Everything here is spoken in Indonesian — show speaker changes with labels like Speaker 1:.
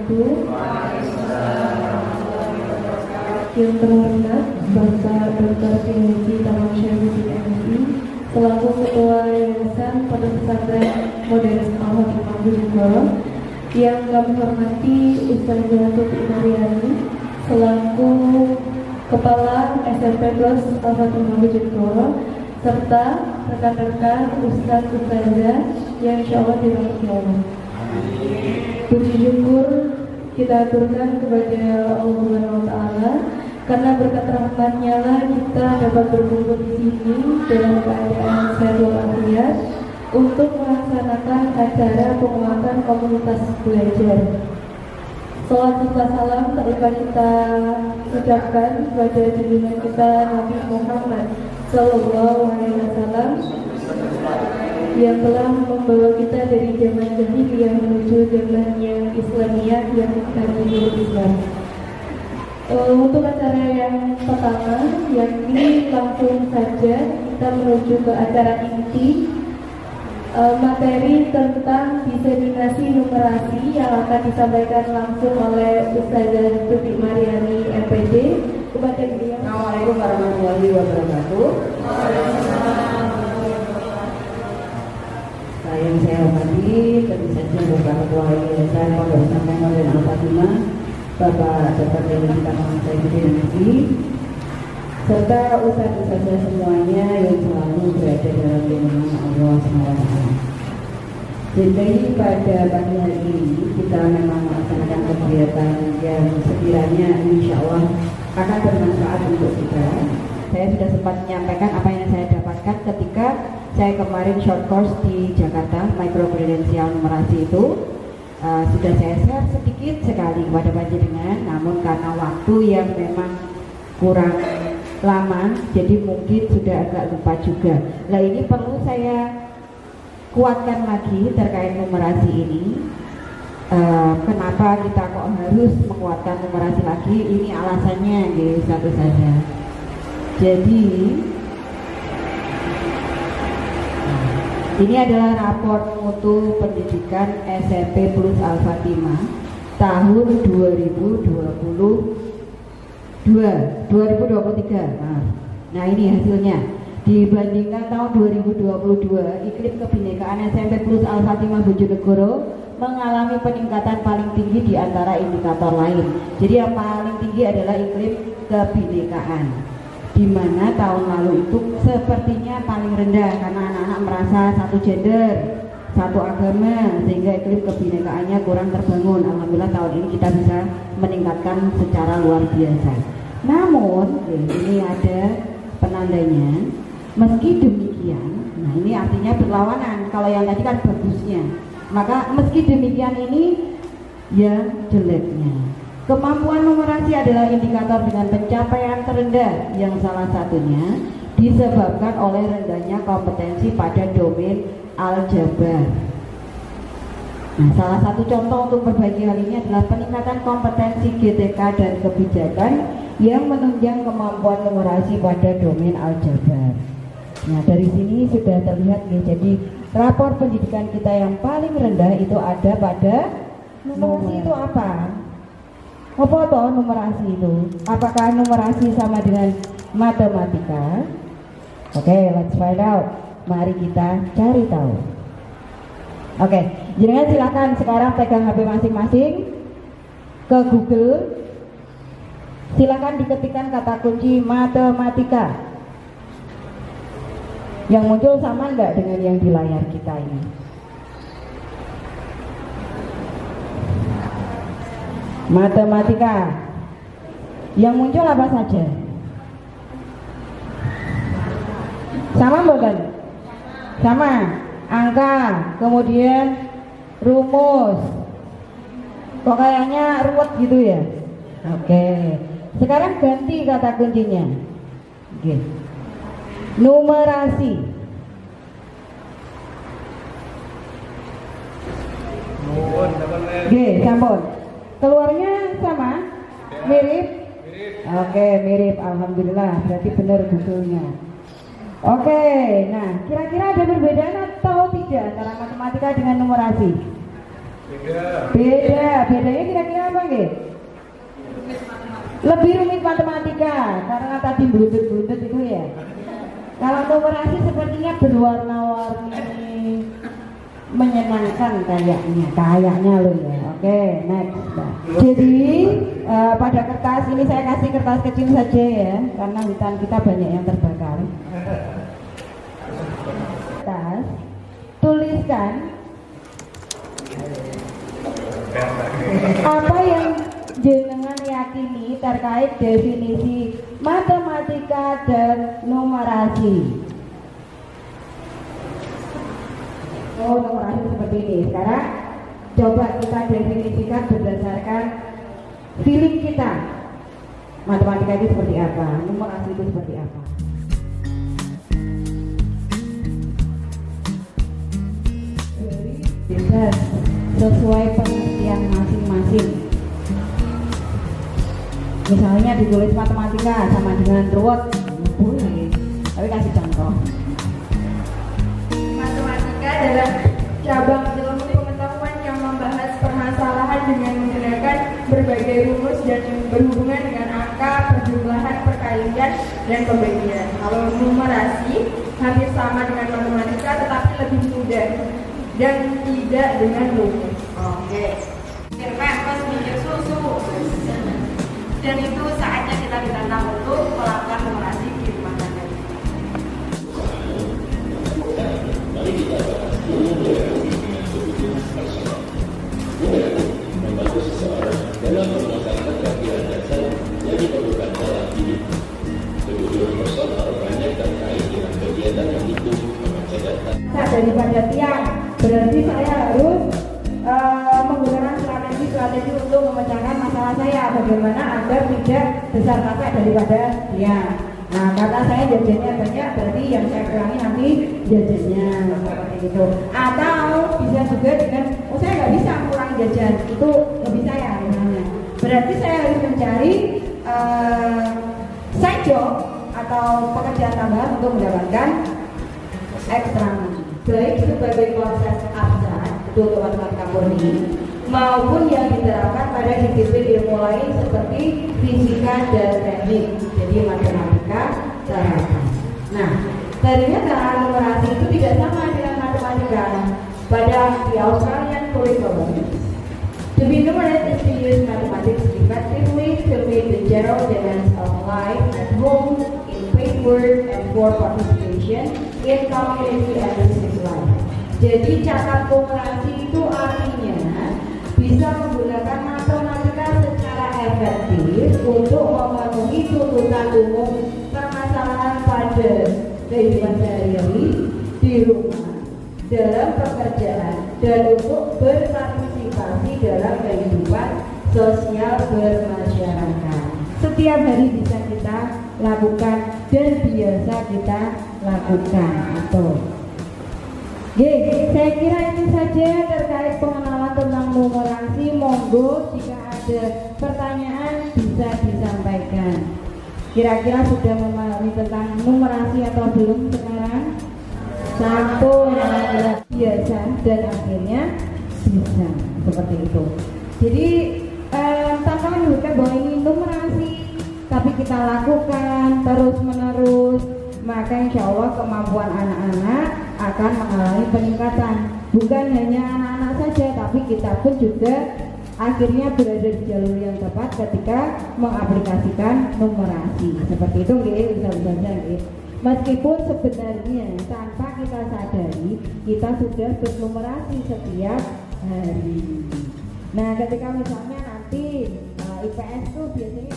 Speaker 1: wabarakatuh. Yang terhormat Bapak Dr. Finusi Tamam Syaifuddin MSI selaku Ketua Yayasan Pondok Pesantren Modern Al-Fatimah Bojonegoro, yang kami hormati Ustazah Tuti Mariani selaku Kepala SMP Plus Al-Fatimah Bojonegoro, serta rekan-rekan Ustazah yang insya Allah dirahmati Allah. Puji syukur kita aturkan kepada Allah Subhanahu wa Ta'ala, karena berkat rahmat-Nya lah kita dapat berkumpul di sini dalam keadaan sehat walafiat untuk melaksanakan acara penguatan komunitas belajar. Salawat serta salam tak lupa kita ucapkan kepada junjungan kita Nabi Muhammad Sallallahu Alaihi Wasallam yang telah membawa kita dari zaman jahiliyah menuju zaman yang Islamiyah yang kini Islam. Untuk acara yang pertama, yakni langsung saja kita menuju ke acara inti, materi tentang diseminasi numerasi yang akan disampaikan langsung oleh Ustazah Tuti Mariani MPD kepada beliau.
Speaker 2: Assalamualaikum warahmatullahi wabarakatuh. Yang saya hormati tentu saja Bapak Ketua Yayasan Pondok Pesantren Modern Al-Fatimah, Bapak Dr. Finusi Tamam Syaifuddin MSI, serta ustaz-ustazah semuanya yang selalu berada dalam lindungan Allah SWT. Jadi pada pagi hari ini kita memang melaksanakan kegiatan yang sekiranya insya Allah akan bermanfaat untuk kita. Saya sudah sempat menyampaikan apa yang saya dapatkan ketika saya kemarin short course di Jakarta, microcredential numerasi itu. Sudah saya share sedikit sekali kepada panjenengan, namun karena waktu yang memang kurang lama, jadi mungkin sudah agak lupa juga. Nah, ini perlu saya kuatkan lagi terkait numerasi ini. Kenapa kita kok harus menguatkan numerasi lagi? Ini alasannya gitu, satu saja. Jadi ini adalah raport mutu pendidikan SMP Plus Al-Fatimah tahun 2023. Nah, ini hasilnya. Dibandingkan tahun 2022, iklim kebinekaan SMP Plus Al-Fatimah Bojonegoro mengalami peningkatan paling tinggi di antara indikator lain. Jadi yang paling tinggi adalah iklim kebinekaan, di mana tahun lalu itu sepertinya paling rendah karena anak-anak merasa satu gender, satu agama, sehingga iklim kebinekaannya kurang terbangun. Alhamdulillah tahun ini kita bisa meningkatkan secara luar biasa. Namun ini ada penandanya. Meski demikian, nah ini artinya berlawanan. Kalau yang tadi kan bagusnya, maka meski demikian ini yang jeleknya. Kemampuan numerasi adalah indikator dengan pencapaian terendah, yang salah satunya disebabkan oleh rendahnya kompetensi pada domain aljabar. Nah, salah satu contoh untuk perbaiki hal ini adalah peningkatan kompetensi GTK dan kebijakan yang menunjang kemampuan numerasi pada domain aljabar. Nah, dari sini sudah terlihat ya, jadi rapor pendidikan kita yang paling rendah itu ada pada numerasi. Itu apa? Apa toh numerasi itu? Apakah numerasi sama dengan matematika? Oke, let's find out. Mari kita cari tahu. Oke, jenengan silakan sekarang pegang HP masing-masing, ke Google, silakan diketikkan kata kunci matematika. Yang muncul sama enggak dengan yang di layar kita ini? Matematika. Yang muncul apa saja? Sama bukan? Sama. Angka, kemudian rumus. Kok kayaknya ruwet gitu ya? Oke. Sekarang ganti kata kuncinya. Oke. Numerasi. Oke, sampun. Keluarnya sama? Mirip? Oke, mirip. Alhamdulillah, berarti benar Google-nya. Oke, nah kira-kira ada perbedaan atau tidak antara matematika dengan numerasi? Beda. bedanya kira-kira apa nggih? Lebih rumit matematika karena tadi blundut-blundut itu ya. Kalau numerasi sepertinya berwarna-warni, menyenangkan kayaknya loh ya. Oke, next. Jadi pada kertas ini saya kasih kertas kecil saja ya, karena hutan kita banyak yang terbakar. Kertas, tuliskan apa yang jenengan yakini terkait definisi matematika dan numerasi. Oh, numerasi seperti ini. Sekarang coba kita definisikan berdasarkan feeling kita. Matematika itu seperti apa? Numerasi itu seperti apa? Bebas sesuai pengertian masing-masing. Misalnya ditulis matematika sama dengan ruwet, boleh. Tapi kasih contoh.
Speaker 1: Matematika adalah cabang ilmu pengetahuan yang membahas permasalahan dengan menggunakan berbagai rumus dan berhubungan dengan angka, perjumlahan, perkalian, dan pembagian. Kalau numerasi hampir sama dengan matematika tetapi lebih mudah dan tidak dengan rumus.
Speaker 3: Oke. Pempes minyak susu. Dan itu saatnya kita ditantang untuk melakukan numerasi di rumah tangga.
Speaker 2: Daripada tiang, berarti saya harus menggunakan strategi untuk memecahkan masalah saya, bagaimana agar tidak besar kakak daripada tiang. Nah, karena saya jajannya banyak, berarti yang saya kurangi nanti jajannya seperti itu. Atau bisa juga dengan, oh saya nggak bisa kurangi jajan, itu lebih saya misalnya. Berarti saya harus mencari side job atau pekerjaan tambahan untuk mendapatkan ekstra money, baik sebagai konsep abstrak itu untuk matematika murni maupun yang diterapkan pada disiplin ilmu lain seperti fisika dan teknik, jadi matematika terapan. Nah, ternyata numerasi itu tidak sama dengan matematika pada the Australian curriculum. To be numerate is to use mathematics effectively to meet the general demands of life at home, in paid work, and for participation in community and business life. Jadi catat numerasi itu artinya bisa menggunakan matematika secara efektif untuk memenuhi tuntutan umum permasalahan pada kehidupan sehari-hari di rumah, dalam pekerjaan, dan untuk berpartisipasi dalam kehidupan sosial bermasyarakat. Setiap hari bisa kita lakukan dan biasa kita lakukan atau saya kira itu saja terkait pengenalan tentang numerasi. Monggo jika ada pertanyaan bisa disampaikan. Kira-kira sudah memahami tentang numerasi atau belum sekarang? Satu yang biasa dan akhirnya bisa seperti itu. Jadi tanpa menyebutkan bahwa ini numerasi, tapi kita lakukan terus-menerus, maka insya Allah kemampuan anak-anak akan mengalami peningkatan. Bukan hanya anak-anak saja, tapi kita pun juga akhirnya berada di jalur yang tepat ketika mengaplikasikan numerasi. Seperti itu, bisa. Meskipun sebenarnya tanpa kita sadari, kita sudah bernumerasi setiap hari. Nah, ketika misalnya nanti IPS itu biasanya